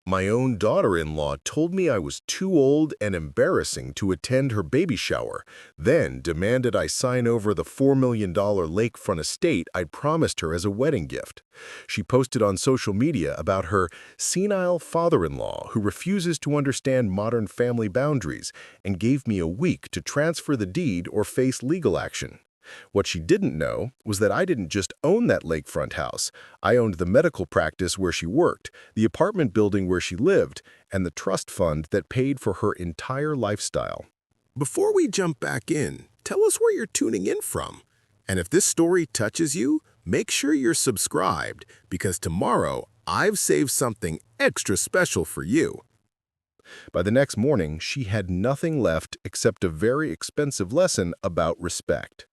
My own daughter-in-law told me I was too old and embarrassing to attend her baby shower, then demanded I sign over the $4 million lakefront estate I'd promised her as a wedding gift. She posted on social media about her senile father-in-law who refuses to understand modern family boundaries and gave me a week to transfer the deed or face legal action. What she didn't know was that I didn't just own that lakefront house. I owned the medical practice where she worked, the apartment building where she lived, and the trust fund that paid for her entire lifestyle. Before we jump back in, tell us where you're tuning in from. And if this story touches you, make sure you're subscribed, because tomorrow I've saved something extra special for you. By the next morning, she had nothing left except a very expensive lesson about respect.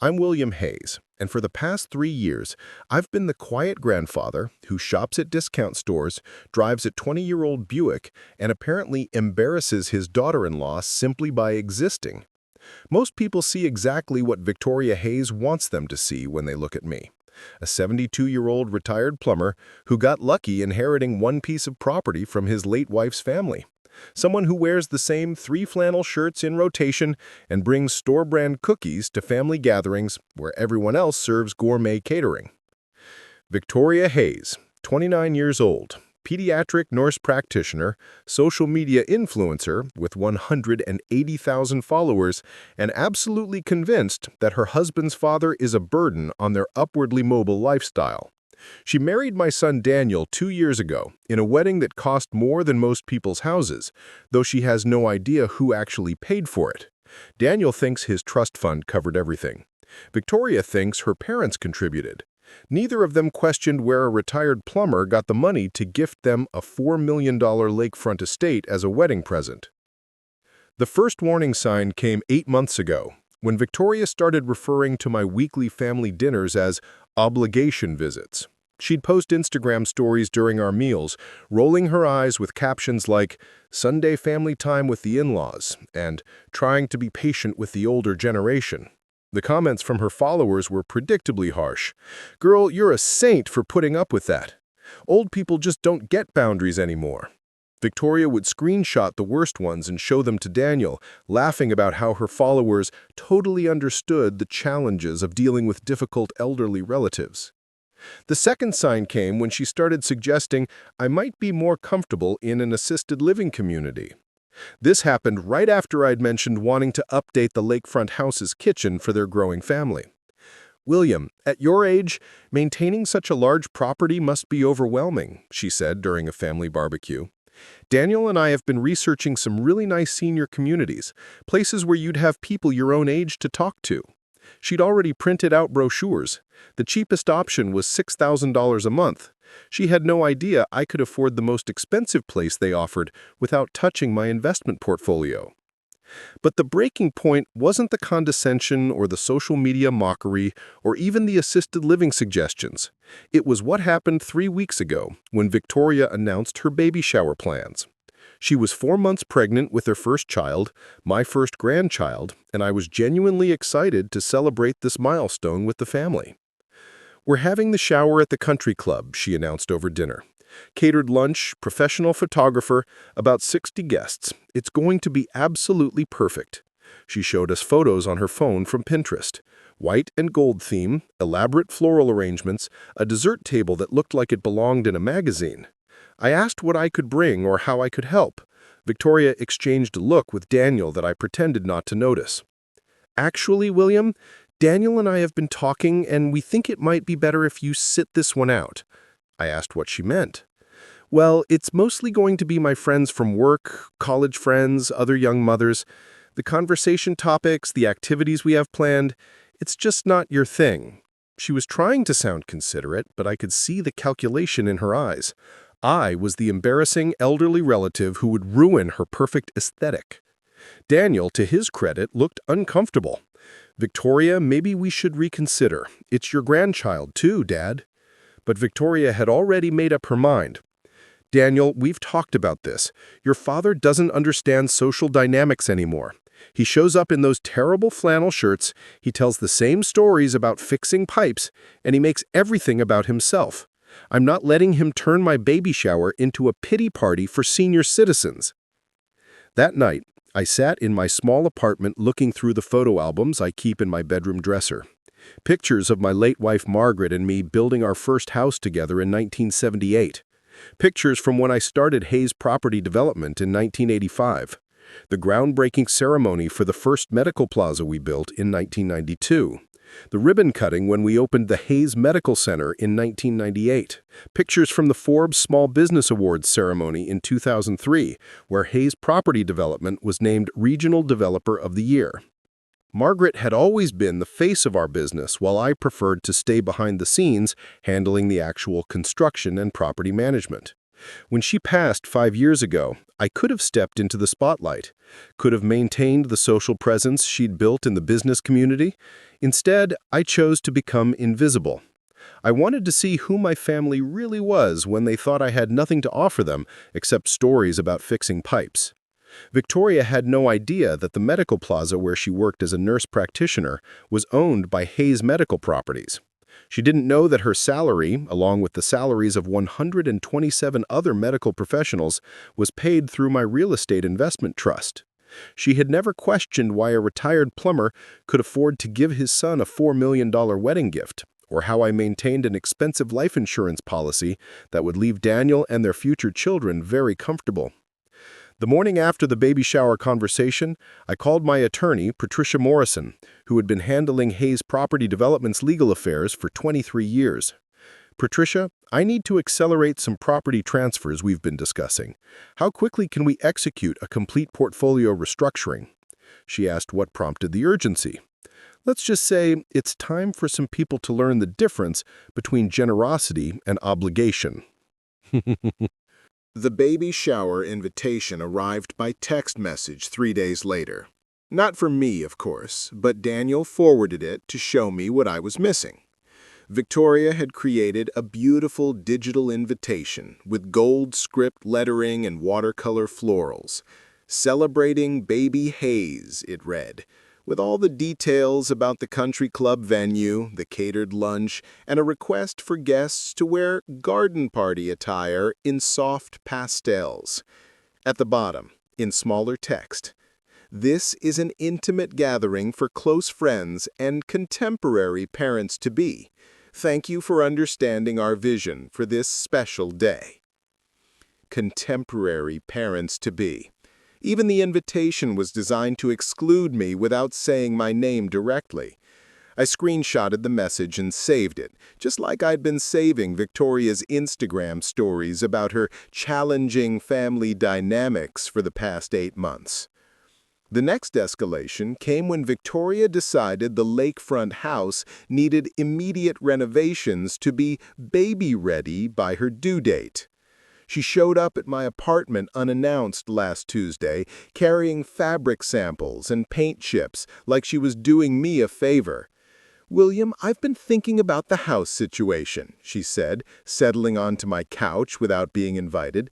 I'm William Hayes, and for the past 3 years, I've been the quiet grandfather who shops at discount stores, drives a 20-year-old Buick, and apparently embarrasses his daughter-in-law simply by existing. Most people see exactly what Victoria Hayes wants them to see when they look at me. A 72-year-old retired plumber who got lucky inheriting one piece of property from his late wife's family. Someone who wears the same 3 flannel shirts in rotation and brings store-brand cookies to family gatherings where everyone else serves gourmet catering. Victoria Hayes, 29 years old, pediatric nurse practitioner, social media influencer with 180,000 followers, and absolutely convinced that her husband's father is a burden on their upwardly mobile lifestyle. She married my son Daniel 2 years ago in a wedding that cost more than most people's houses, though she has no idea who actually paid for it. Daniel thinks his trust fund covered everything. Victoria thinks her parents contributed. Neither of them questioned where a retired plumber got the money to gift them a $4 million lakefront estate as a wedding present. The first warning sign came 8 months ago, when Victoria started referring to my weekly family dinners as obligation visits. She'd post Instagram stories during our meals, rolling her eyes with captions like, "Sunday family time with the in-laws," and "trying to be patient with the older generation." The comments from her followers were predictably harsh. "Girl, you're a saint for putting up with that. Old people just don't get boundaries anymore." Victoria would screenshot the worst ones and show them to Daniel, laughing about how her followers totally understood the challenges of dealing with difficult elderly relatives. The second sign came when she started suggesting I might be more comfortable in an assisted living community. This happened right after I'd mentioned wanting to update the lakefront house's kitchen for their growing family. "William, at your age, maintaining such a large property must be overwhelming," she said during a family barbecue. "Daniel and I have been researching some really nice senior communities, places where you'd have people your own age to talk to." She'd already printed out brochures. The cheapest option was $6,000 a month. She had no idea I could afford the most expensive place they offered without touching my investment portfolio. But the breaking point wasn't the condescension or the social media mockery or even the assisted living suggestions. It was what happened 3 weeks ago when Victoria announced her baby shower plans. She was 4 months pregnant with her first child, my first grandchild, and I was genuinely excited to celebrate this milestone with the family. "We're having the shower at the country club," she announced over dinner. "Catered lunch, professional photographer, about 60 guests. It's going to be absolutely perfect." She showed us photos on her phone from Pinterest. White and gold theme, elaborate floral arrangements, a dessert table that looked like it belonged in a magazine. I asked what I could bring or how I could help. Victoria exchanged a look with Daniel that I pretended not to notice. "Actually, William, Daniel and I have been talking, and we think it might be better if you sit this one out." I asked what she meant. "Well, it's mostly going to be my friends from work, college friends, other young mothers. The conversation topics, the activities we have planned, it's just not your thing." She was trying to sound considerate, but I could see the calculation in her eyes. I was the embarrassing elderly relative who would ruin her perfect aesthetic. Daniel, to his credit, looked uncomfortable. "Victoria, maybe we should reconsider. It's your grandchild too, Dad." But Victoria had already made up her mind. "Daniel, we've talked about this. Your father doesn't understand social dynamics anymore. He shows up in those terrible flannel shirts, he tells the same stories about fixing pipes, and he makes everything about himself. I'm not letting him turn my baby shower into a pity party for senior citizens. That night, I sat in my small apartment looking through the photo albums I keep in my bedroom dresser. Pictures of my late wife Margaret and me building our first house together in 1978. Pictures from when I started Hayes Property Development in 1985. The groundbreaking ceremony for the first medical plaza we built in 1992. The ribbon cutting when we opened the Hayes Medical Center in 1998. Pictures from the Forbes Small Business Awards ceremony in 2003, where Hayes Property Development was named Regional Developer of the Year. Margaret had always been the face of our business, while I preferred to stay behind the scenes, handling the actual construction and property management. When she passed 5 years ago, I could have stepped into the spotlight, could have maintained the social presence she'd built in the business community. Instead, I chose to become invisible. I wanted to see who my family really was when they thought I had nothing to offer them except stories about fixing pipes. Victoria had no idea that the medical plaza where she worked as a nurse practitioner was owned by Hayes Medical Properties. She didn't know that her salary, along with the salaries of 127 other medical professionals, was paid through my real estate investment trust. She had never questioned why a retired plumber could afford to give his son a $4 million wedding gift, or how I maintained an expensive life insurance policy that would leave Daniel and their future children very comfortable. The morning after the baby shower conversation, I called my attorney, Patricia Morrison, who had been handling Hayes Property Development's legal affairs for 23 years. Patricia, I need to accelerate some property transfers we've been discussing. How quickly can we execute a complete portfolio restructuring? She asked what prompted the urgency. Let's just say it's time for some people to learn the difference between generosity and obligation. The baby shower invitation arrived by text message 3 days later. Not for me, of course, but Daniel forwarded it to show me what I was missing. Victoria had created a beautiful digital invitation with gold script lettering and watercolor florals. Celebrating Baby Hayes, it read, with all the details about the country club venue, the catered lunch, and a request for guests to wear garden party attire in soft pastels. At the bottom, in smaller text, this is an intimate gathering for close friends and contemporary parents-to-be. Thank you for understanding our vision for this special day. Contemporary parents-to-be. Even the invitation was designed to exclude me without saying my name directly. I screenshotted the message and saved it, just like I'd been saving Victoria's Instagram stories about her challenging family dynamics for the past 8 months. The next escalation came when Victoria decided the lakefront house needed immediate renovations to be baby-ready by her due date. She showed up at my apartment unannounced last Tuesday, carrying fabric samples and paint chips like she was doing me a favor. "William, I've been thinking about the house situation," she said, settling onto my couch without being invited.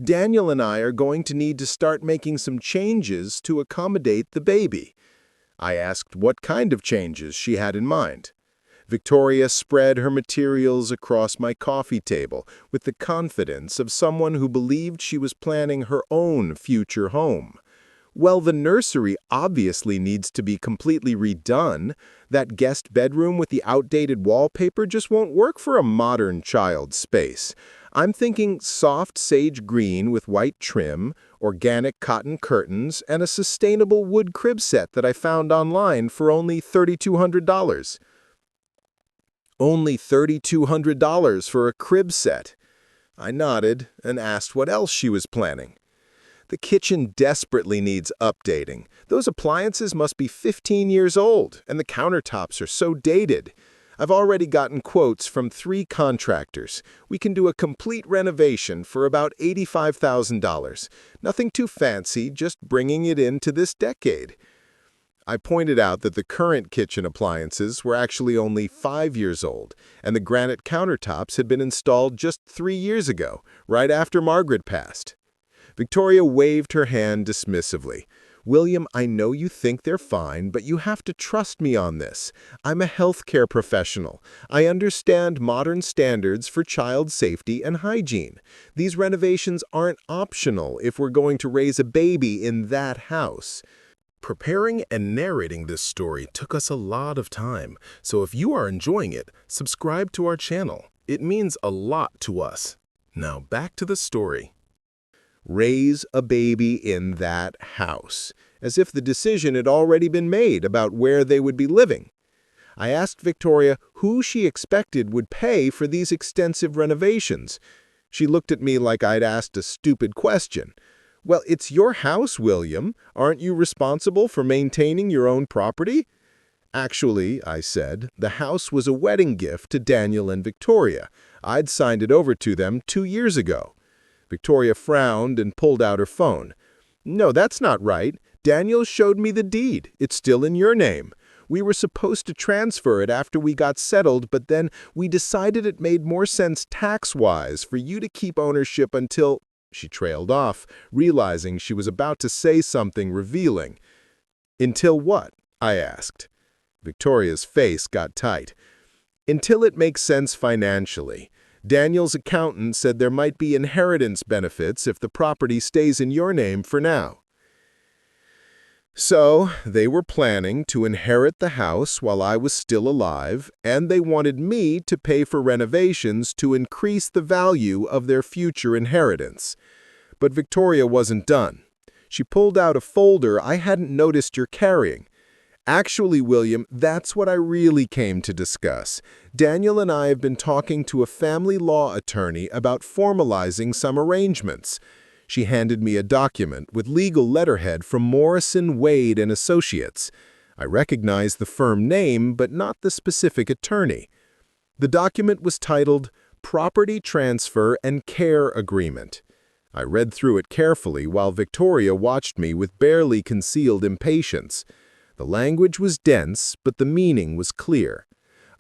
"Daniel and I are going to need to start making some changes to accommodate the baby." I asked what kind of changes she had in mind. Victoria spread her materials across my coffee table with the confidence of someone who believed she was planning her own future home. Well, the nursery obviously needs to be completely redone. That guest bedroom with the outdated wallpaper just won't work for a modern child space. I'm thinking soft sage green with white trim, organic cotton curtains, and a sustainable wood crib set that I found online for only $3,200. Only $3,200 for a crib set. I nodded and asked what else she was planning. The kitchen desperately needs updating. Those appliances must be 15 years old, and the countertops are so dated. I've already gotten quotes from 3 contractors. We can do a complete renovation for about $85,000. Nothing too fancy, just bringing it into this decade. I pointed out that the current kitchen appliances were actually only 5 years old, and the granite countertops had been installed just 3 years ago, right after Margaret passed. Victoria waved her hand dismissively. William, I know you think they're fine, but you have to trust me on this. I'm a healthcare professional. I understand modern standards for child safety and hygiene. These renovations aren't optional if we're going to raise a baby in that house. Preparing and narrating this story took us a lot of time, so if you are enjoying it, subscribe to our channel. It means a lot to us. Now back to the story. Raise a baby in that house, as if the decision had already been made about where they would be living. I asked Victoria who she expected would pay for these extensive renovations. She looked at me like I'd asked a stupid question. Well, it's your house, William. Aren't you responsible for maintaining your own property? Actually, I said, the house was a wedding gift to Daniel and Victoria. I'd signed it over to them 2 years ago. Victoria frowned and pulled out her phone. No, that's not right. Daniel showed me the deed. It's still in your name. We were supposed to transfer it after we got settled, but then we decided it made more sense tax-wise for you to keep ownership until... She trailed off, realizing she was about to say something revealing. Until what? I asked. Victoria's face got tight. Until it makes sense financially. Daniel's accountant said there might be inheritance benefits if the property stays in your name for now. So, they were planning to inherit the house while I was still alive, and they wanted me to pay for renovations to increase the value of their future inheritance. But Victoria wasn't done. She pulled out a folder I hadn't noticed you're carrying. Actually, William, that's what I really came to discuss. Daniel and I have been talking to a family law attorney about formalizing some arrangements. She handed me a document with legal letterhead from Morrison, Wade & Associates. I recognized the firm name, but not the specific attorney. The document was titled Property Transfer and Care Agreement. I read through it carefully while Victoria watched me with barely concealed impatience. The language was dense, but the meaning was clear.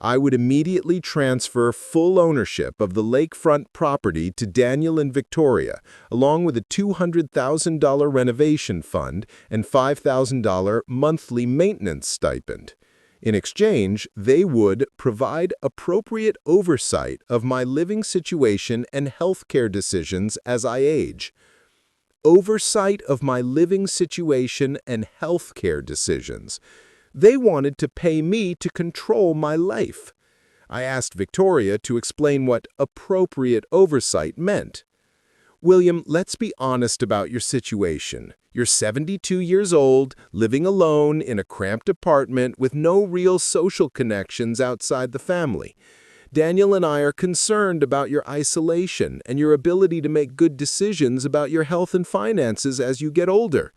I would immediately transfer full ownership of the lakefront property to Daniel and Victoria, along with a $200,000 renovation fund and $5,000 monthly maintenance stipend. In exchange, they would provide appropriate oversight of my living situation and healthcare decisions as I age. Oversight of my living situation and healthcare decisions. They wanted to pay me to control my life. I asked Victoria to explain what appropriate oversight meant. William, let's be honest about your situation. You're 72 years old, living alone in a cramped apartment with no real social connections outside the family. Daniel and I are concerned about your isolation and your ability to make good decisions about your health and finances as you get older.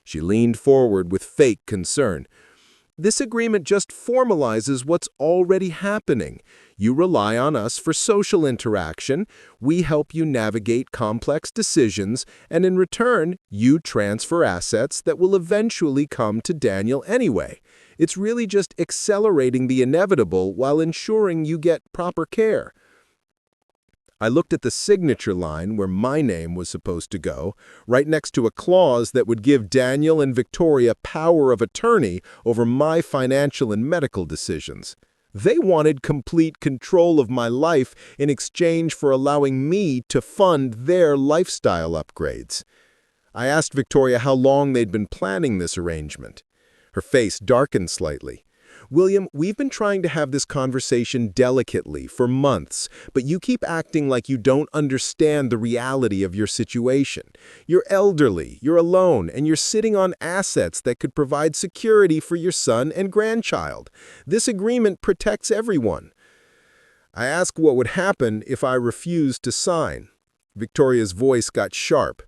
She leaned forward with fake concern. This agreement just formalizes what's already happening. You rely on us for social interaction, we help you navigate complex decisions, and in return, you transfer assets that will eventually come to Daniel anyway. It's really just accelerating the inevitable while ensuring you get proper care. I looked at the signature line where my name was supposed to go, right next to a clause that would give Daniel and Victoria power of attorney over my financial and medical decisions. They wanted complete control of my life in exchange for allowing me to fund their lifestyle upgrades. I asked Victoria how long they'd been planning this arrangement. Her face darkened slightly. William, we've been trying to have this conversation delicately for months, but you keep acting like you don't understand the reality of your situation. You're elderly, you're alone, and you're sitting on assets that could provide security for your son and grandchild. This agreement protects everyone. I asked what would happen if I refused to sign. Victoria's voice got sharp.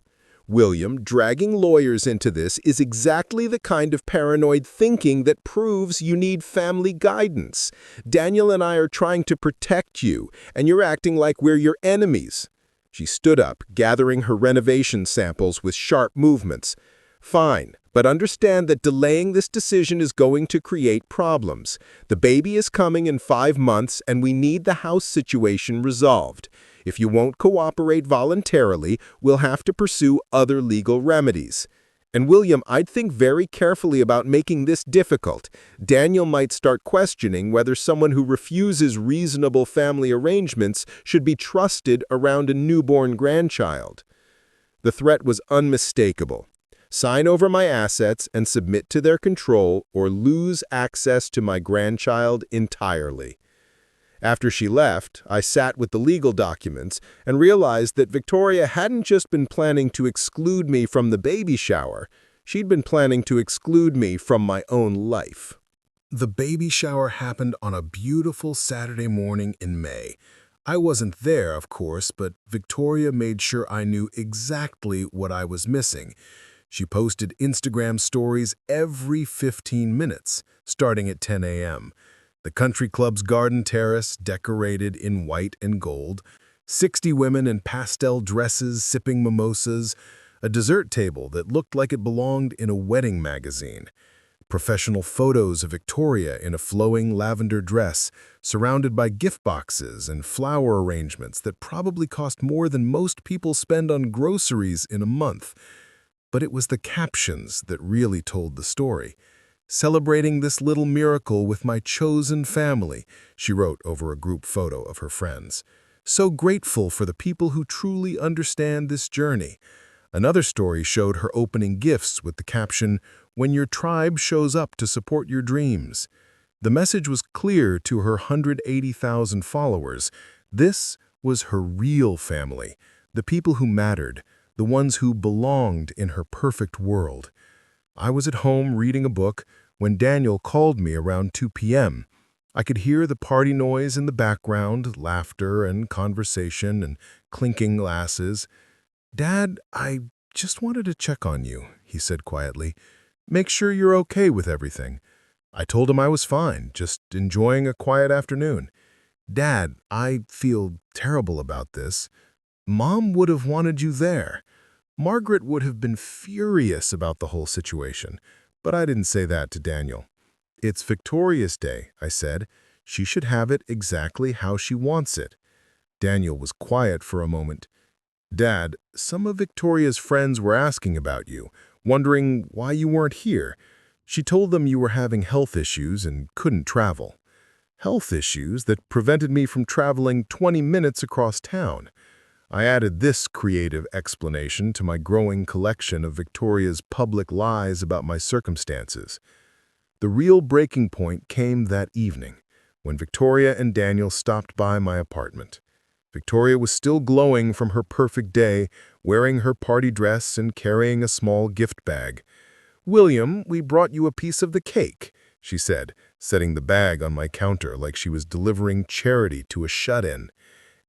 William, dragging lawyers into this is exactly the kind of paranoid thinking that proves you need family guidance. Daniel and I are trying to protect you, and you're acting like we're your enemies. She stood up, gathering her renovation samples with sharp movements. Fine, but understand that delaying this decision is going to create problems. The baby is coming in 5 months, and we need the house situation resolved. If you won't cooperate voluntarily, we'll have to pursue other legal remedies. And William, I'd think very carefully about making this difficult. Daniel might start questioning whether someone who refuses reasonable family arrangements should be trusted around a newborn grandchild. The threat was unmistakable. Sign over my assets and submit to their control or lose access to my grandchild entirely. After she left, I sat with the legal documents and realized that Victoria hadn't just been planning to exclude me from the baby shower, she'd been planning to exclude me from my own life. The baby shower happened on a beautiful Saturday morning in May. I wasn't there, of course, but Victoria made sure I knew exactly what I was missing. She posted Instagram stories every 15 minutes, starting at 10 a.m. The country club's garden terrace decorated in white and gold, 60 women in pastel dresses sipping mimosas, a dessert table that looked like it belonged in a wedding magazine, professional photos of Victoria in a flowing lavender dress, surrounded by gift boxes and flower arrangements that probably cost more than most people spend on groceries in a month. But it was the captions that really told the story. "Celebrating this little miracle with my chosen family," she wrote over a group photo of her friends. "So grateful for the people who truly understand this journey." Another story showed her opening gifts with the caption, "When your tribe shows up to support your dreams." The message was clear to her 180,000 followers. This was her real family, the people who mattered, the ones who belonged in her perfect world. I was at home reading a book when Daniel called me around 2 p.m. I could hear the party noise in the background, laughter and conversation and clinking glasses. "Dad, I just wanted to check on you," he said quietly. "Make sure you're okay with everything." I told him I was fine, just enjoying a quiet afternoon. "Dad, I feel terrible about this. Mom would have wanted you there. Margaret would have been furious about the whole situation." But I didn't say that to Daniel. "It's Victoria's Day," I said. "She should have it exactly how she wants it." Daniel was quiet for a moment. "Dad, some of Victoria's friends were asking about you, wondering why you weren't here. She told them you were having health issues and couldn't travel." Health issues that prevented me from traveling 20 minutes across town. I added this creative explanation to my growing collection of Victoria's public lies about my circumstances. The real breaking point came that evening, when Victoria and Daniel stopped by my apartment. Victoria was still glowing from her perfect day, wearing her party dress and carrying a small gift bag. "William, we brought you a piece of the cake," she said, setting the bag on my counter like she was delivering charity to a shut-in.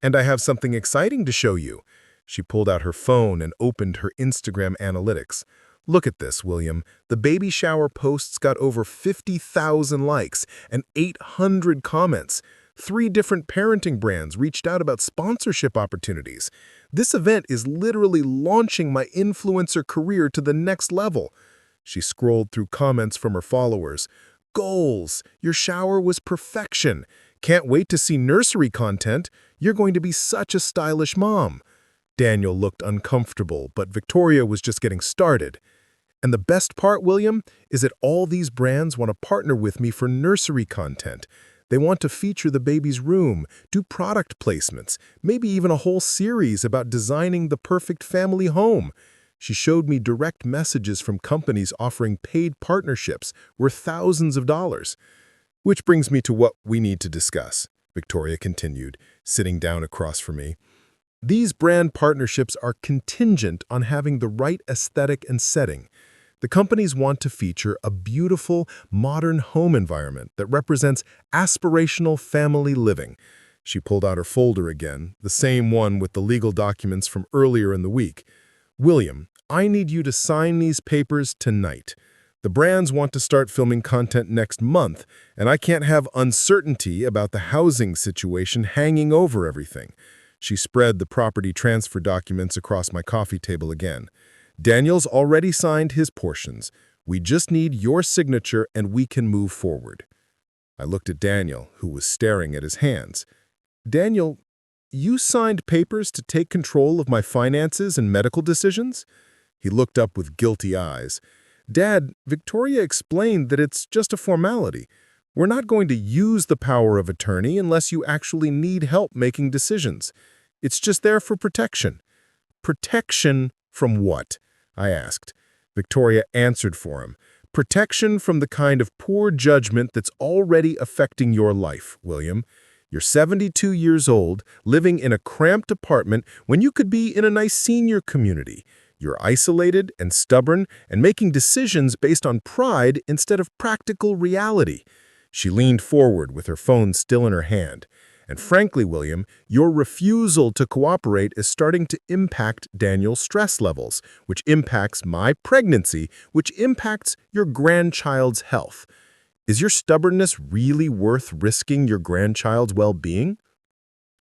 "And I have something exciting to show you." She pulled out her phone and opened her Instagram analytics. "Look at this, William. The baby shower posts got over 50,000 likes and 800 comments. 3 different parenting brands reached out about sponsorship opportunities. This event is literally launching my influencer career to the next level." She scrolled through comments from her followers. "Goals. Your shower was perfection. Can't wait to see nursery content. You're going to be such a stylish mom." Daniel looked uncomfortable, but Victoria was just getting started. "And the best part, William, is that all these brands want to partner with me for nursery content. They want to feature the baby's room, do product placements, maybe even a whole series about designing the perfect family home." She showed me direct messages from companies offering paid partnerships worth thousands of dollars. "Which brings me to what we need to discuss," Victoria continued, sitting down across from me. "These brand partnerships are contingent on having the right aesthetic and setting. The companies want to feature a beautiful, modern home environment that represents aspirational family living." She pulled out her folder again, the same one with the legal documents from earlier in the week. "William, I need you to sign these papers tonight. The brands want to start filming content next month, and I can't have uncertainty about the housing situation hanging over everything." She spread the property transfer documents across my coffee table again. "Daniel's already signed his portions. We just need your signature and we can move forward." I looked at Daniel, who was staring at his hands. "Daniel, you signed papers to take control of my finances and medical decisions?" He looked up with guilty eyes. Dad, Victoria explained that it's just a formality. We're not going to use the power of attorney unless you actually need help making decisions. It's just there for protection. Protection from what? I asked. Victoria answered for him. Protection from the kind of poor judgment that's already affecting your life, William. You're 72 years old, living in a cramped apartment when you could be in a nice senior community. You're isolated and stubborn and making decisions based on pride instead of practical reality. She leaned forward with her phone still in her hand. And frankly, William, your refusal to cooperate is starting to impact Daniel's stress levels, which impacts my pregnancy, which impacts your grandchild's health. Is your stubbornness really worth risking your grandchild's well-being?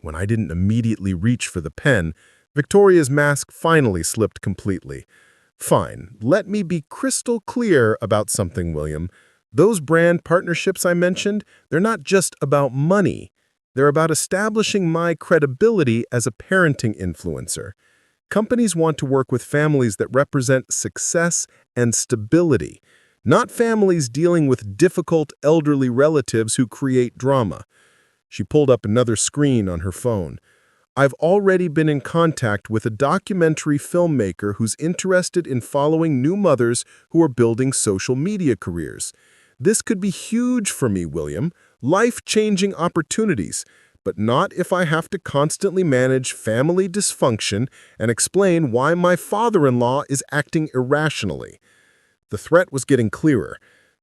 When I didn't immediately reach for the pen, Victoria's mask finally slipped completely. Fine, let me be crystal clear about something, William. Those brand partnerships I mentioned, they're not just about money. They're about establishing my credibility as a parenting influencer. Companies want to work with families that represent success and stability, not families dealing with difficult elderly relatives who create drama. She pulled up another screen on her phone. I've already been in contact with a documentary filmmaker who's interested in following new mothers who are building social media careers. This could be huge for me, William. Life-changing opportunities, but not if I have to constantly manage family dysfunction and explain why my father-in-law is acting irrationally. The threat was getting clearer.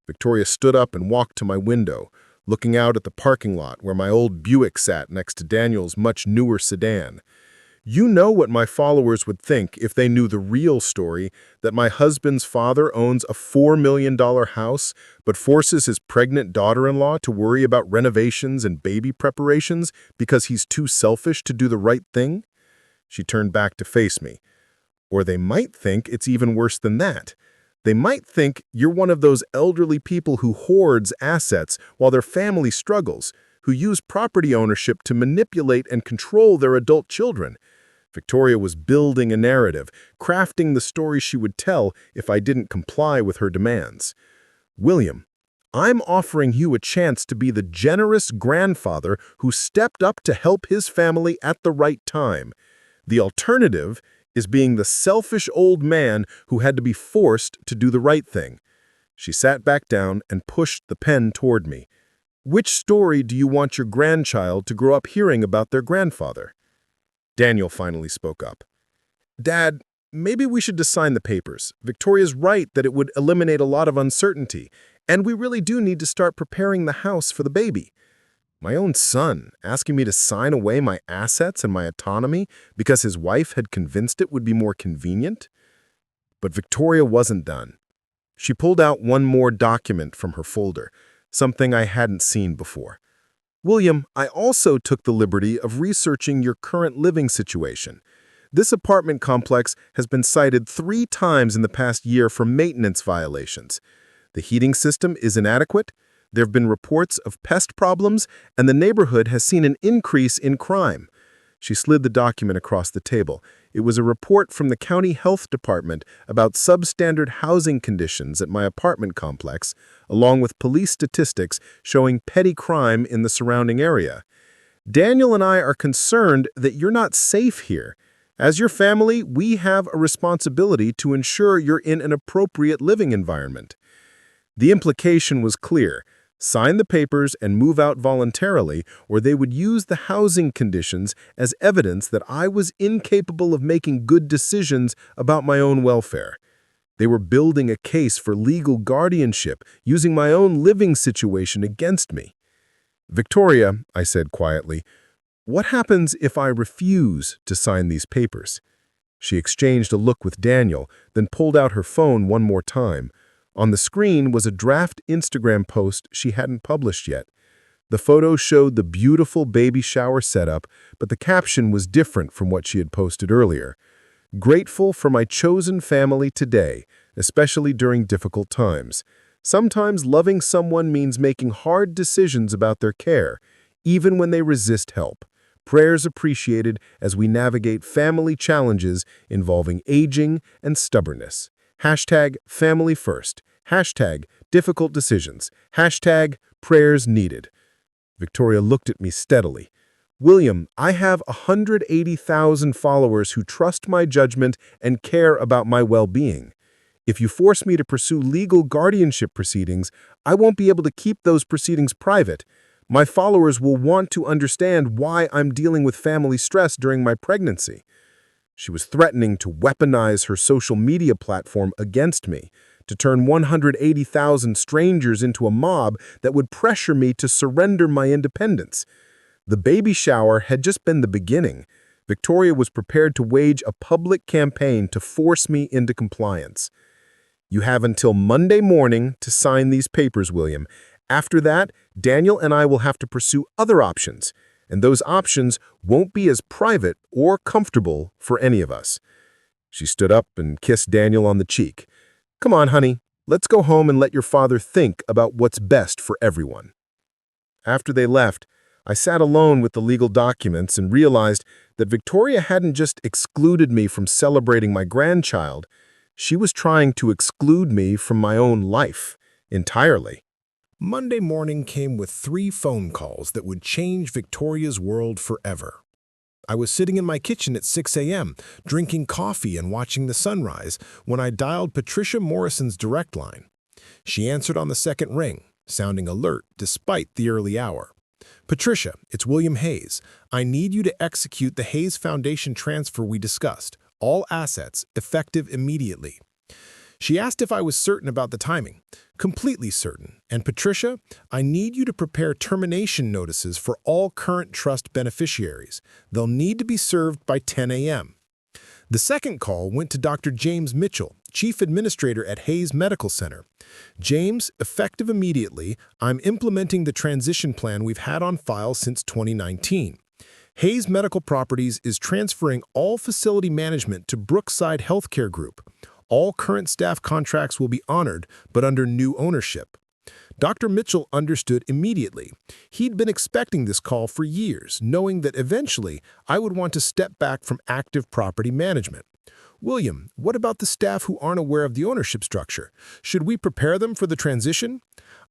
Victoria stood up and walked to my window, looking out at the parking lot where my old Buick sat next to Daniel's much newer sedan. You know what my followers would think if they knew the real story, that my husband's father owns a $4 million house but forces his pregnant daughter-in-law to worry about renovations and baby preparations because he's too selfish to do the right thing? She turned back to face me. Or they might think it's even worse than that. They might think you're one of those elderly people who hoards assets while their family struggles, who use property ownership to manipulate and control their adult children. Victoria was building a narrative, crafting the story she would tell if I didn't comply with her demands. William, I'm offering you a chance to be the generous grandfather who stepped up to help his family at the right time. The alternative is being the selfish old man who had to be forced to do the right thing. She sat back down and pushed the pen toward me. Which story do you want your grandchild to grow up hearing about their grandfather? Daniel finally spoke up. Dad, maybe we should just sign the papers. Victoria's right that it would eliminate a lot of uncertainty, and we really do need to start preparing the house for the baby. My own son asking me to sign away my assets and my autonomy because his wife had convinced it would be more convenient? But Victoria wasn't done. She pulled out one more document from her folder, something I hadn't seen before. William, I also took the liberty of researching your current living situation. This apartment complex has been cited 3 times in the past year for maintenance violations. The heating system is inadequate, there have been reports of pest problems, and the neighborhood has seen an increase in crime. She slid the document across the table. It was a report from the county health department about substandard housing conditions at my apartment complex, along with police statistics showing petty crime in the surrounding area. Daniel and I are concerned that you're not safe here. As your family, we have a responsibility to ensure you're in an appropriate living environment. The implication was clear. Sign the papers and move out voluntarily, or they would use the housing conditions as evidence that I was incapable of making good decisions about my own welfare. They were building a case for legal guardianship, using my own living situation against me. Victoria, I said quietly, what happens if I refuse to sign these papers? She exchanged a look with Daniel, then pulled out her phone one more time. On the screen was a draft Instagram post she hadn't published yet. The photo showed the beautiful baby shower setup, but the caption was different from what she had posted earlier. Grateful for my chosen family today, especially during difficult times. Sometimes loving someone means making hard decisions about their care, even when they resist help. Prayers appreciated as we navigate family challenges involving aging and stubbornness. Hashtag family first. Hashtag difficult decisions. Hashtag prayers needed. Victoria looked at me steadily. William, I have 180,000 followers who trust my judgment and care about my well-being. If you force me to pursue legal guardianship proceedings, I won't be able to keep those proceedings private. My followers will want to understand why I'm dealing with family stress during my pregnancy. She was threatening to weaponize her social media platform against me, to turn 180,000 strangers into a mob that would pressure me to surrender my independence. The baby shower had just been the beginning. Victoria was prepared to wage a public campaign to force me into compliance. You have until Monday morning to sign these papers, William. After that, Daniel and I will have to pursue other options, and those options won't be as private or comfortable for any of us. She stood up and kissed Daniel on the cheek. Come on, honey, let's go home and let your father think about what's best for everyone. After they left, I sat alone with the legal documents and realized that Victoria hadn't just excluded me from celebrating my grandchild, she was trying to exclude me from my own life entirely. Monday morning came with 3 phone calls that would change Victoria's world forever. I was sitting in my kitchen at 6 a.m., drinking coffee and watching the sunrise, when I dialed Patricia Morrison's direct line. She answered on the second ring, sounding alert despite the early hour. Patricia, it's William Hayes. I need you to execute the Hayes Foundation transfer we discussed. All assets, effective immediately. She asked if I was certain about the timing. Completely certain. And Patricia, I need you to prepare termination notices for all current trust beneficiaries. They'll need to be served by 10 a.m. The second call went to Dr. James Mitchell, Chief Administrator at Hayes Medical Center. James, effective immediately, I'm implementing the transition plan we've had on file since 2019. Hayes Medical Properties is transferring all facility management to Brookside Healthcare Group. All current staff contracts will be honored, but under new ownership. Dr. Mitchell understood immediately. He'd been expecting this call for years, knowing that eventually I would want to step back from active property management. William, what about the staff who aren't aware of the ownership structure? Should we prepare them for the transition?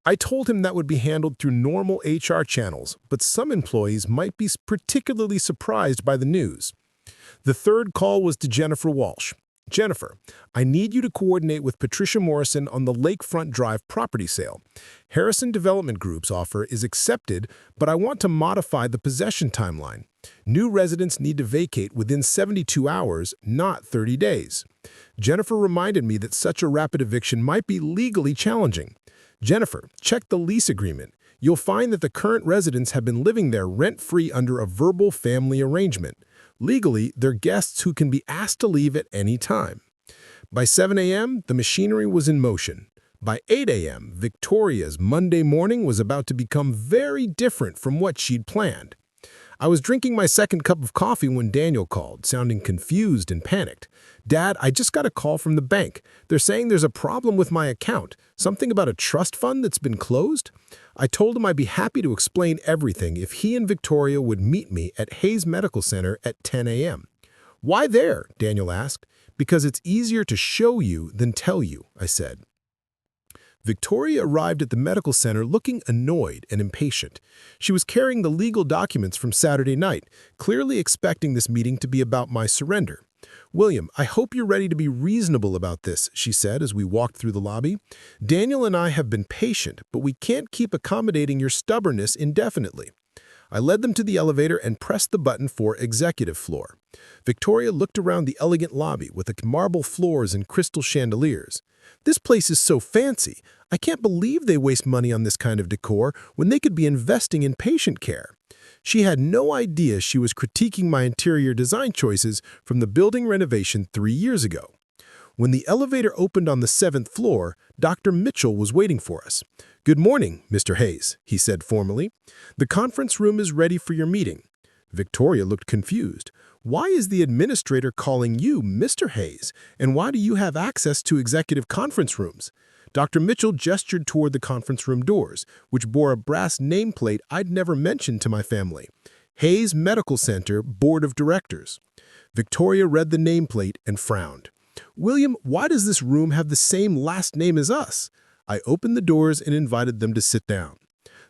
I told him that would be handled through normal HR channels, but some employees might be particularly surprised by the news. The third call was to Jennifer Walsh. Jennifer, I need you to coordinate with Patricia Morrison on the Lakefront Drive property sale. Harrison Development Group's offer is accepted, but I want to modify the possession timeline. New residents need to vacate within 72 hours, not 30 days. Jennifer reminded me that such a rapid eviction might be legally challenging. Jennifer, check the lease agreement. You'll find that the current residents have been living there rent-free under a verbal family arrangement. Legally, they're guests who can be asked to leave at any time. By 7 a.m., the machinery was in motion. By 8 a.m., Victoria's Monday morning was about to become very different from what she'd planned. I was drinking my second cup of coffee when Daniel called, sounding confused and panicked. Dad, I just got a call from the bank. They're saying there's a problem with my account, something about a trust fund that's been closed. I told him I'd be happy to explain everything if he and Victoria would meet me at Hayes Medical Center at 10 a.m. Why there? Daniel asked. Because it's easier to show you than tell you, I said. Victoria arrived at the medical center looking annoyed and impatient. She was carrying the legal documents from Saturday night, clearly expecting this meeting to be about my surrender. William, I hope you're ready to be reasonable about this, she said as we walked through the lobby. Daniel and I have been patient, but we can't keep accommodating your stubbornness indefinitely. I led them to the elevator and pressed the button for executive floor. Victoria looked around the elegant lobby with the marble floors and crystal chandeliers. This place is so fancy. I can't believe they waste money on this kind of decor when they could be investing in patient care. She had no idea she was critiquing my interior design choices from the building renovation 3 years ago. When the elevator opened on the 7th floor, Dr. Mitchell was waiting for us. "Good morning, Mr. Hayes," he said formally. "The conference room is ready for your meeting." Victoria looked confused. "Why is the administrator calling you Mr. Hayes, and why do you have access to executive conference rooms?" Dr. Mitchell gestured toward the conference room doors, which bore a brass nameplate I'd never mentioned to my family. Hayes Medical Center Board of Directors. Victoria read the nameplate and frowned. William, why does this room have the same last name as us? I opened the doors and invited them to sit down.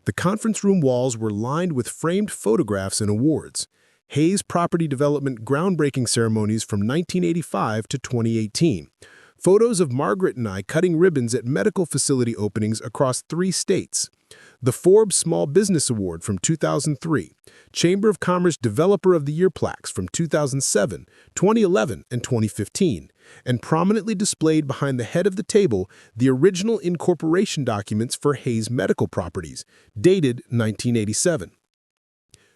The conference room walls were lined with framed photographs and awards. Hayes Property Development groundbreaking ceremonies from 1985 to 2018. Photos of Margaret and I cutting ribbons at medical facility openings across 3 states. The Forbes Small Business Award from 2003. Chamber of Commerce Developer of the Year plaques from 2007, 2011, and 2015. And prominently displayed behind the head of the table, the original incorporation documents for Hayes Medical Properties, dated 1987.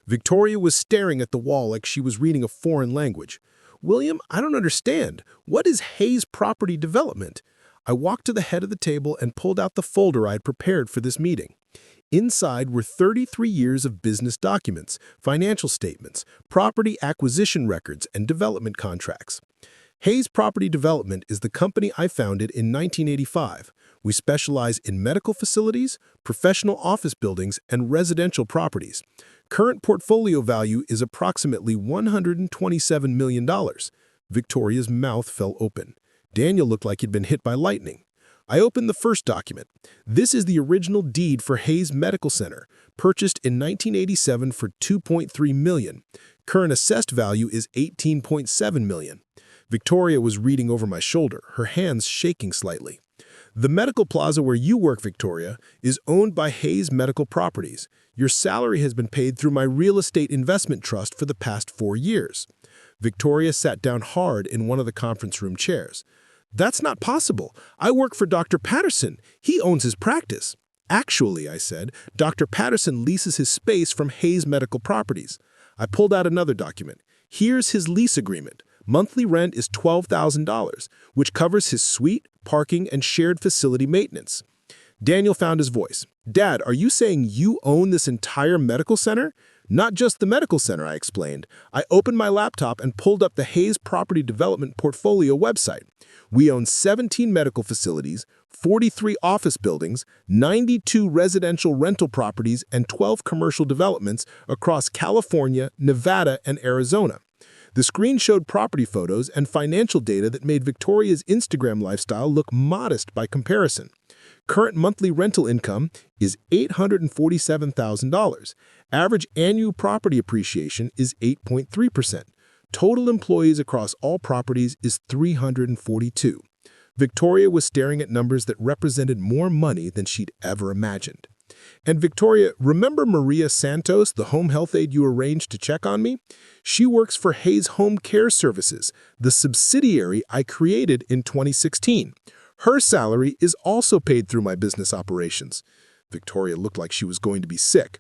Victoria was staring at the wall like she was reading a foreign language. William, I don't understand. What is Hayes Property Development? I walked to the head of the table and pulled out the folder I had prepared for this meeting. Inside were 33 years of business documents, financial statements, property acquisition records, and development contracts. Hayes Property Development is the company I founded in 1985. We specialize in medical facilities, professional office buildings, and residential properties. Current portfolio value is approximately $127 million. Victoria's mouth fell open. Daniel looked like he'd been hit by lightning. I opened the first document. This is the original deed for Hayes Medical Center, purchased in 1987 for $2.3 million. Current assessed value is $18.7 million. Victoria was reading over my shoulder, her hands shaking slightly. The medical plaza where you work, Victoria, is owned by Hayes Medical Properties. Your salary has been paid through my real estate investment trust for the past 4 years. Victoria sat down hard in one of the conference room chairs. That's not possible. I work for Dr. Patterson. He owns his practice. Actually, I said, Dr. Patterson leases his space from Hayes Medical Properties. I pulled out another document. Here's his lease agreement. Monthly rent is $12,000, which covers his suite, parking, and shared facility maintenance. Daniel found his voice. Dad, are you saying you own this entire medical center? Not just the medical center, I explained. I opened my laptop and pulled up the Hayes Property Development Portfolio website. We own 17 medical facilities, 43 office buildings, 92 residential rental properties, and 12 commercial developments across California, Nevada, and Arizona. The screen showed property photos and financial data that made Victoria's Instagram lifestyle look modest by comparison. Current monthly rental income is $847,000. Average annual property appreciation is 8.3%. Total employees across all properties is 342. Victoria was staring at numbers that represented more money than she'd ever imagined. And Victoria, remember Maria Santos, the home health aide you arranged to check on me? She works for Hayes Home Care Services, the subsidiary I created in 2016. Her salary is also paid through my business operations. Victoria looked like she was going to be sick.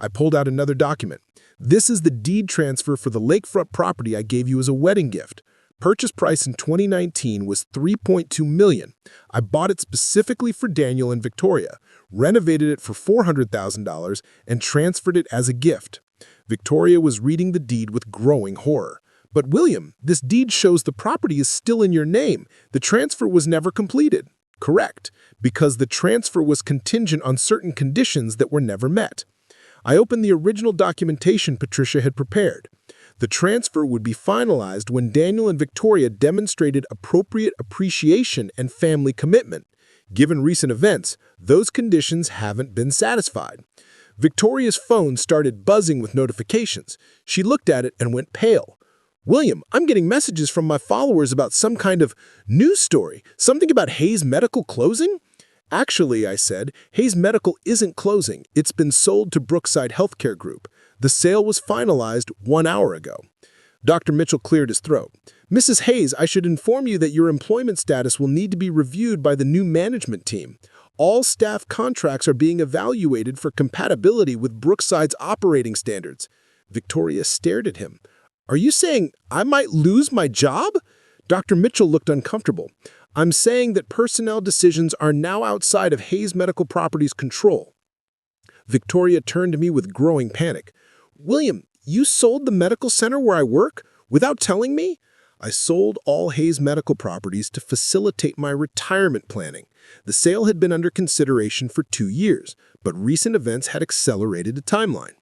I pulled out another document. This is the deed transfer for the lakefront property I gave you as a wedding gift. Purchase price in 2019 was $3.2 million. I bought it specifically for Daniel and Victoria, renovated it for $400,000, and transferred it as a gift. Victoria was reading the deed with growing horror. But William, this deed shows the property is still in your name. The transfer was never completed. Correct, because the transfer was contingent on certain conditions that were never met. I opened the original documentation Patricia had prepared. The transfer would be finalized when Daniel and Victoria demonstrated appropriate appreciation and family commitment. Given recent events, those conditions haven't been satisfied. Victoria's phone started buzzing with notifications. She looked at it and went pale. William, I'm getting messages from my followers about some kind of news story, something about Hayes Medical closing? Actually, I said, Hayes Medical isn't closing. It's been sold to Brookside Healthcare Group. The sale was finalized 1 hour ago. Dr. Mitchell cleared his throat. Mrs. Hayes, I should inform you that your employment status will need to be reviewed by the new management team. All staff contracts are being evaluated for compatibility with Brookside's operating standards. Victoria stared at him. Are you saying I might lose my job? Dr. Mitchell looked uncomfortable. I'm saying that personnel decisions are now outside of Hayes Medical Properties' control. Victoria turned to me with growing panic. William, you sold the medical center where I work without telling me? I sold all Hayes Medical Properties to facilitate my retirement planning. The sale had been under consideration for 2 years, but recent events had accelerated the timeline.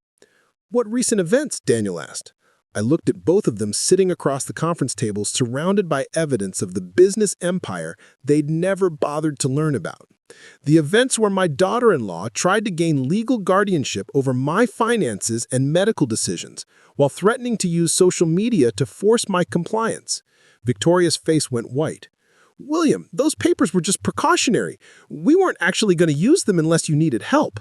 What recent events? Daniel asked. I looked at both of them sitting across the conference table, surrounded by evidence of the business empire they'd never bothered to learn about. The events where my daughter-in-law tried to gain legal guardianship over my finances and medical decisions, while threatening to use social media to force my compliance. Victoria's face went white. William, those papers were just precautionary. We weren't actually going to use them unless you needed help.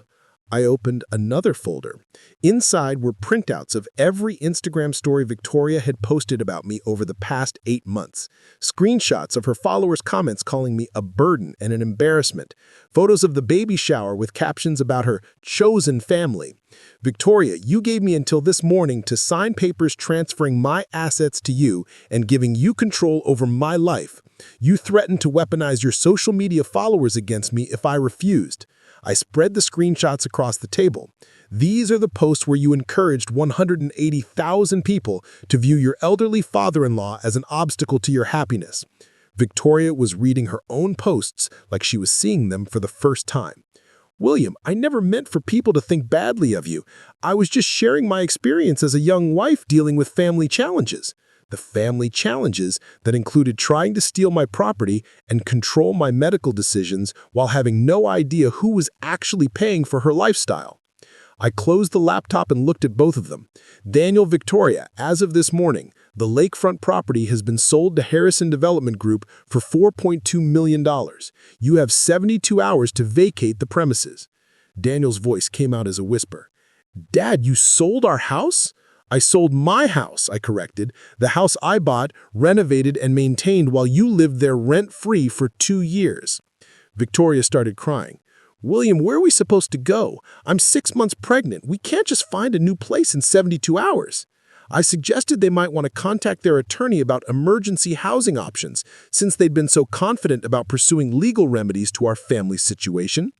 I opened another folder. Inside were printouts of every Instagram story Victoria had posted about me over the past 8 months. Screenshots of her followers' comments calling me a burden and an embarrassment. Photos of the baby shower with captions about her chosen family. Victoria, you gave me until this morning to sign papers transferring my assets to you and giving you control over my life. You threatened to weaponize your social media followers against me if I refused. I spread the screenshots across the table. These are the posts where you encouraged 180,000 people to view your elderly father-in-law as an obstacle to your happiness. Victoria was reading her own posts like she was seeing them for the first time. William, I never meant for people to think badly of you. I was just sharing my experience as a young wife dealing with family challenges. The family challenges that included trying to steal my property and control my medical decisions while having no idea who was actually paying for her lifestyle. I closed the laptop and looked at both of them. Daniel, Victoria, as of this morning, the lakefront property has been sold to Harrison Development Group for $4.2 million. You have 72 hours to vacate the premises. Daniel's voice came out as a whisper. Dad, you sold our house? I sold my house, I corrected, the house I bought, renovated, and maintained while you lived there rent-free for 2 years. Victoria started crying. William, where are we supposed to go? I'm 6 months pregnant. We can't just find a new place in 72 hours. I suggested they might want to contact their attorney about emergency housing options, since they'd been so confident about pursuing legal remedies to our family situation.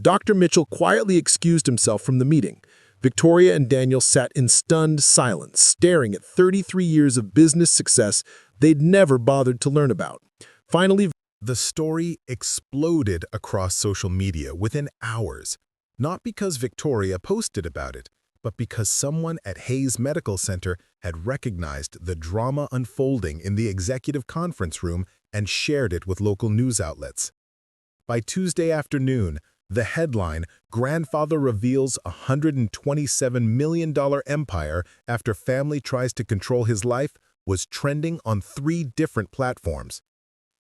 Dr. Mitchell quietly excused himself from the meeting. Victoria and Daniel sat in stunned silence, staring at 33 years of business success they'd never bothered to learn about. Finally, The story exploded across social media within hours, not because Victoria posted about it, but because someone at Hayes Medical Center had recognized the drama unfolding in the executive conference room and shared it with local news outlets. By Tuesday afternoon, the headline, Grandfather Reveals $127 million Empire After Family Tries to Control His Life, was trending on 3 different platforms.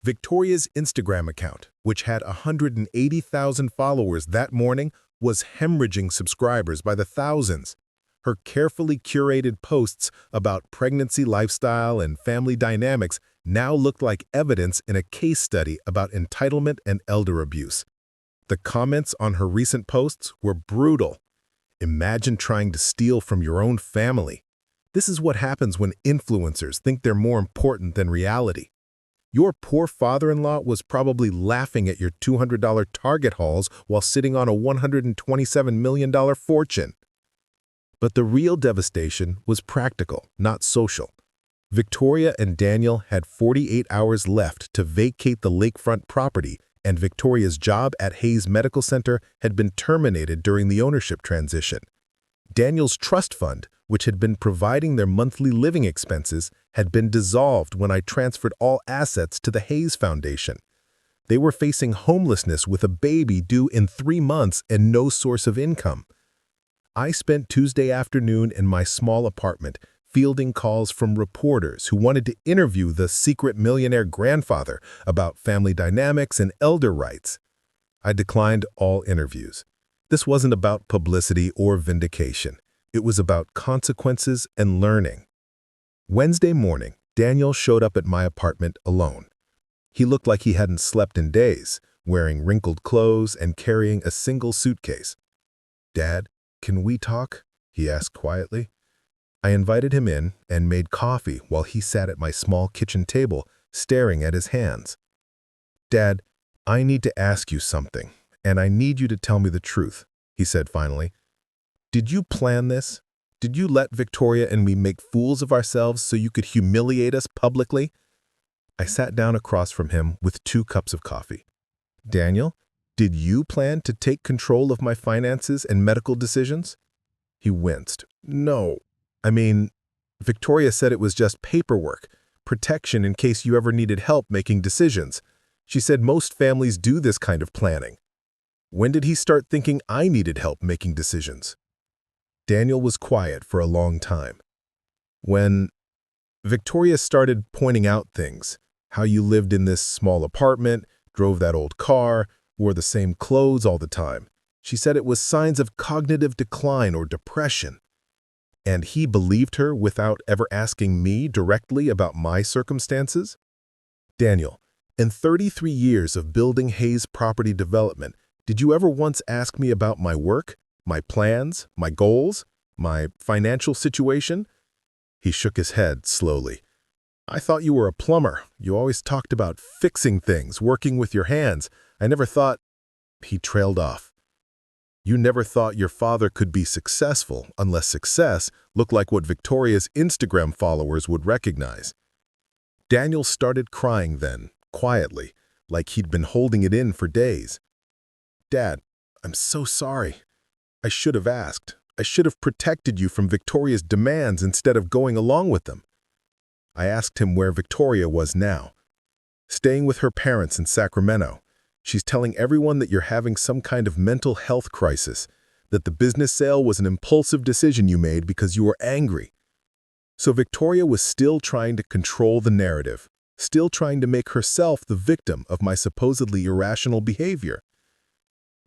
Victoria's Instagram account, which had 180,000 followers that morning, was hemorrhaging subscribers by the thousands. Her carefully curated posts about pregnancy lifestyle and family dynamics now looked like evidence in a case study about entitlement and elder abuse. The comments on her recent posts were brutal. Imagine trying to steal from your own family. This is what happens when influencers think they're more important than reality. Your poor father-in-law was probably laughing at your $200 Target hauls while sitting on a $127 million fortune. But the real devastation was practical, not social. Victoria and Daniel had 48 hours left to vacate the lakefront property, and Victoria's job at Hayes Medical Center had been terminated during the ownership transition. Daniel's trust fund, which had been providing their monthly living expenses, had been dissolved when I transferred all assets to the Hayes Foundation. They were facing homelessness with a baby due in 3 months and no source of income. I spent Tuesday afternoon in my small apartment fielding calls from reporters who wanted to interview the secret millionaire grandfather about family dynamics and elder rights. I declined all interviews. This wasn't about publicity or vindication. It was about consequences and learning. Wednesday morning, Daniel showed up at my apartment alone. He looked like he hadn't slept in days, wearing wrinkled clothes and carrying a single suitcase. "Dad, can we talk?" he asked quietly. I invited him in and made coffee while he sat at my small kitchen table, staring at his hands. "Dad, I need to ask you something, and I need you to tell me the truth," he said finally. "Did you plan this? Did you let Victoria and me make fools of ourselves so you could humiliate us publicly?" I sat down across from him with 2 cups of coffee. "Daniel, did you plan to take control of my finances and medical decisions?" He winced. No, I mean, Victoria said it was just paperwork, protection in case you ever needed help making decisions. She said most families do this kind of planning. When did he start thinking I needed help making decisions? Daniel was quiet for a long time. When Victoria started pointing out things, how you lived in this small apartment, drove that old car, wore the same clothes all the time. She said it was signs of cognitive decline or depression. And he believed her without ever asking me directly about my circumstances? Daniel, in 33 years of building Hayes Property Development, did you ever once ask me about my work, my plans, my goals, my financial situation? He shook his head slowly. I thought you were a plumber. You always talked about fixing things, working with your hands. I never thought... He trailed off. You never thought your father could be successful unless success looked like what Victoria's Instagram followers would recognize. Daniel started crying then, quietly, like he'd been holding it in for days. Dad, I'm so sorry. I should have asked. I should have protected you from Victoria's demands instead of going along with them. I asked him where Victoria was now. Staying with her parents in Sacramento. She's telling everyone that you're having some kind of mental health crisis, that the business sale was an impulsive decision you made because you were angry. So Victoria was still trying to control the narrative, still trying to make herself the victim of my supposedly irrational behavior.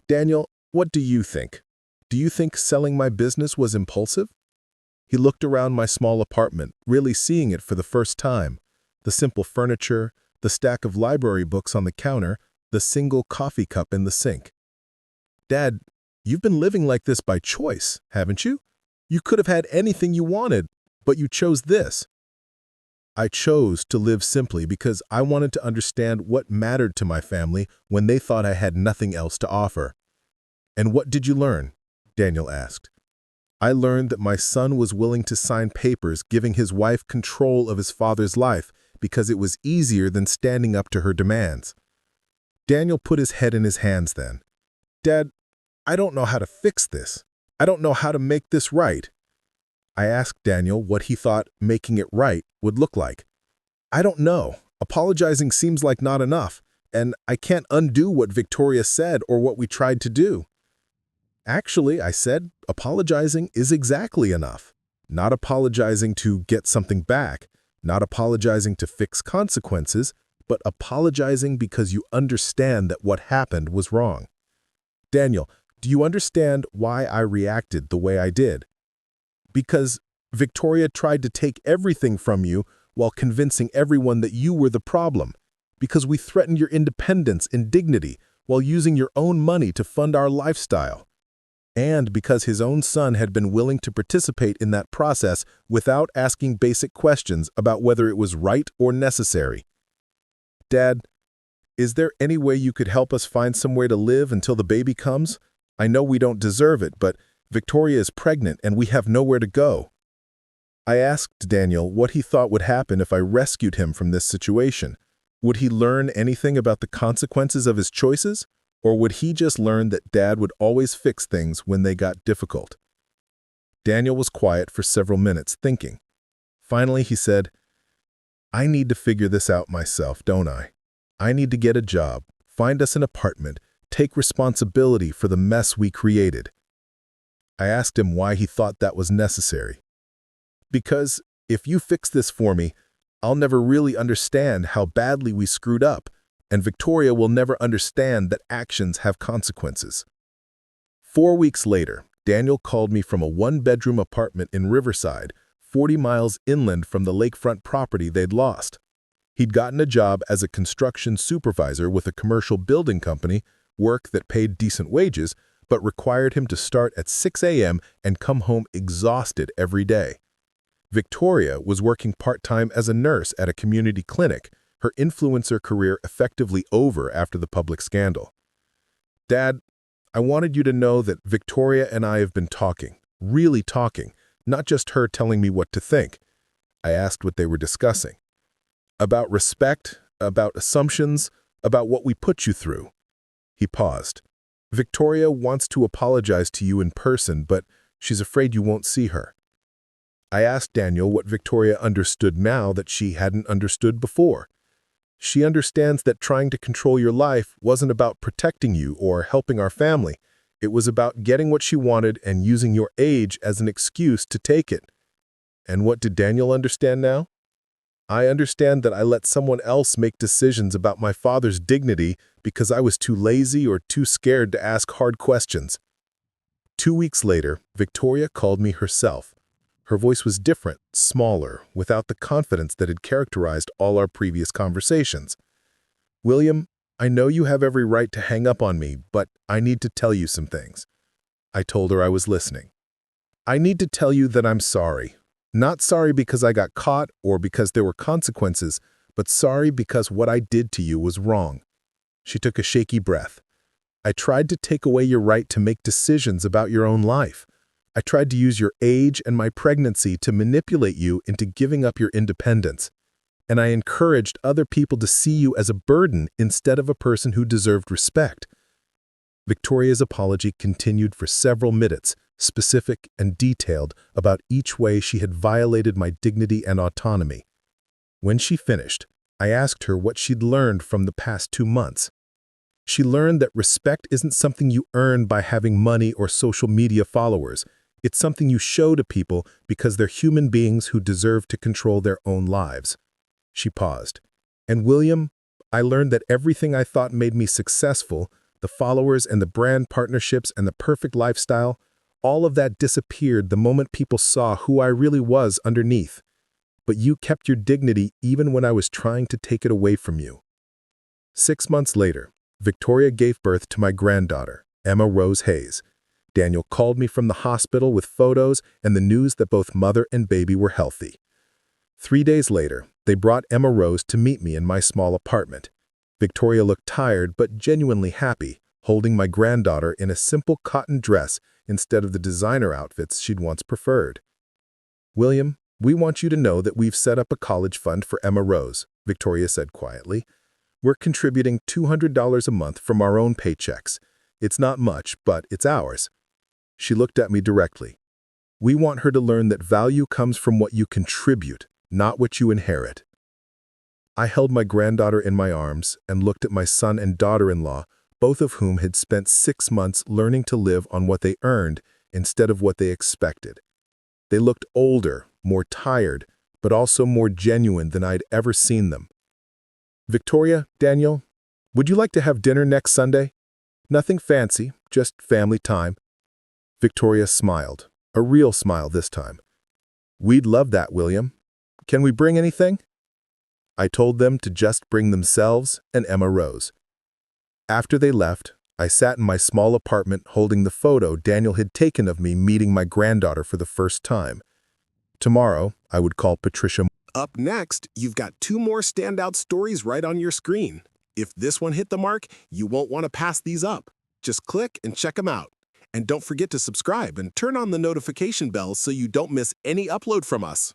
Daniel, what do you think? Do you think selling my business was impulsive? He looked around my small apartment, really seeing it for the first time. The simple furniture, the stack of library books on the counter, the single coffee cup in the sink. Dad, you've been living like this by choice, haven't you? You could have had anything you wanted, but you chose this. I chose to live simply because I wanted to understand what mattered to my family when they thought I had nothing else to offer. And what did you learn? Daniel asked. I learned that my son was willing to sign papers giving his wife control of his father's life because it was easier than standing up to her demands. Daniel put his head in his hands then. Dad, I don't know how to fix this. I don't know how to make this right. I asked Daniel what he thought making it right would look like. I don't know. Apologizing seems like not enough, and I can't undo what Victoria said or what we tried to do. Actually, I said, apologizing is exactly enough. Not apologizing to get something back, not apologizing to fix consequences, but apologizing because you understand that what happened was wrong. Daniel, do you understand why I reacted the way I did? Because Victoria tried to take everything from you while convincing everyone that you were the problem. Because we threatened your independence and dignity while using your own money to fund our lifestyle. And because his own son had been willing to participate in that process without asking basic questions about whether it was right or necessary. Dad, is there any way you could help us find somewhere to live until the baby comes? I know we don't deserve it, but Victoria is pregnant and we have nowhere to go. I asked Daniel what he thought would happen if I rescued him from this situation. Would he learn anything about the consequences of his choices? Or would he just learn that Dad would always fix things when they got difficult? Daniel was quiet for several minutes, thinking. Finally, he said, I need to figure this out myself, don't I? I need to get a job, find us an apartment, take responsibility for the mess we created. I asked him why he thought that was necessary. Because if you fix this for me, I'll never really understand how badly we screwed up, and Victoria will never understand that actions have consequences. 4 weeks later, Daniel called me from a one-bedroom apartment in Riverside, 40 miles inland from the lakefront property they'd lost. He'd gotten a job as a construction supervisor with a commercial building company, work that paid decent wages, but required him to start at 6 a.m. and come home exhausted every day. Victoria was working part-time as a nurse at a community clinic, her influencer career effectively over after the public scandal. Dad, I wanted you to know that Victoria and I have been talking, really talking, not just her telling me what to think. I asked what they were discussing. About respect, about assumptions, about what we put you through. He paused. Victoria wants to apologize to you in person, but She's afraid you won't see her. I asked Daniel what Victoria understood now that she hadn't understood before. She understands that trying to control your life wasn't about protecting you or helping our family. It was about getting what she wanted and using your age as an excuse to take it. And what did Daniel understand now? I understand that I let someone else make decisions about my father's dignity because I was too lazy or too scared to ask hard questions. 2 weeks later, Victoria called me herself. Her voice was different, smaller, without the confidence that had characterized all our previous conversations. "William, I know you have every right to hang up on me, but I need to tell you some things." I told her I was listening. "I need to tell you that I'm sorry. Not sorry because I got caught or because there were consequences, but sorry because what I did to you was wrong." She took a shaky breath. "I tried to take away your right to make decisions about your own life. I tried to use your age and my pregnancy to manipulate you into giving up your independence. And I encouraged other people to see you as a burden instead of a person who deserved respect." Victoria's apology continued for several minutes, specific and detailed about each way she had violated my dignity and autonomy. When she finished, I asked her what she'd learned from the past 2 months. She learned that respect isn't something you earn by having money or social media followers. It's something you show to people because they're human beings who deserve to control their own lives. She paused. "And William, I learned that everything I thought made me successful, the followers and the brand partnerships and the perfect lifestyle, all of that disappeared the moment people saw who I really was underneath. But you kept your dignity even when I was trying to take it away from you." 6 months later, Victoria gave birth to my granddaughter, Emma Rose Hayes. Daniel called me from the hospital with photos and the news that both mother and baby were healthy. 3 days later, they brought Emma Rose to meet me in my small apartment. Victoria looked tired but genuinely happy, holding my granddaughter in a simple cotton dress instead of the designer outfits she'd once preferred. "William, we want you to know that we've set up a college fund for Emma Rose," Victoria said quietly. "We're contributing $200 a month from our own paychecks. It's not much, but it's ours." She looked at me directly. "We want her to learn that value comes from what you contribute, not what you inherit." I held my granddaughter in my arms and looked at my son and daughter-in-law, both of whom had spent 6 months learning to live on what they earned instead of what they expected. They looked older, more tired, but also more genuine than I'd ever seen them. "Victoria, Daniel, would you like to have dinner next Sunday? Nothing fancy, just family time." Victoria smiled, a real smile this time. "We'd love that, William. Can we bring anything?" I told them to just bring themselves and Emma Rose. After they left, I sat in my small apartment holding the photo Daniel had taken of me meeting my granddaughter for the first time. Tomorrow, I would call Patricia. Up next, you've got 2 more standout stories right on your screen. If this one hit the mark, you won't want to pass these up. Just click and check them out. And don't forget to subscribe and turn on the notification bell so you don't miss any upload from us.